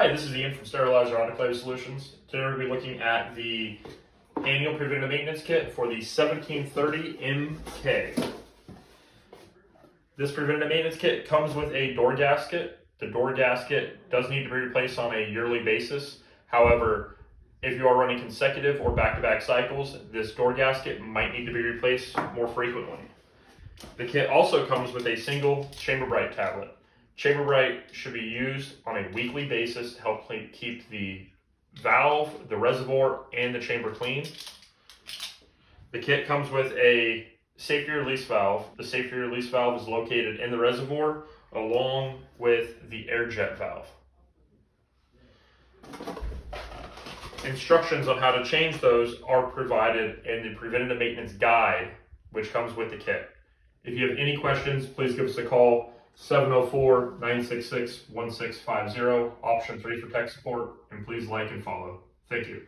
Hi, this is Ian from Sterilizer Autoclave Solutions. Today we're going to be looking at the Annual Preventative Maintenance Kit for the 1730MK. This preventative maintenance kit comes with a door gasket. The door gasket does need to be replaced on a yearly basis. However, if you are running consecutive or back-to-back cycles, this door gasket might need to be replaced more frequently. The kit also comes with a single Chamber Bright tablet. Chamber Bright should be used on a weekly basis to help keep the valve, the reservoir, and the chamber clean. The kit comes with a safety release valve. The safety release valve is located in the reservoir along with the air jet valve. Instructions on how to change those are provided in the preventative maintenance guide, which comes with the kit. If you have any questions, please give us a call. 704-966-1650, option 3 for tech support, and please like and follow. Thank you.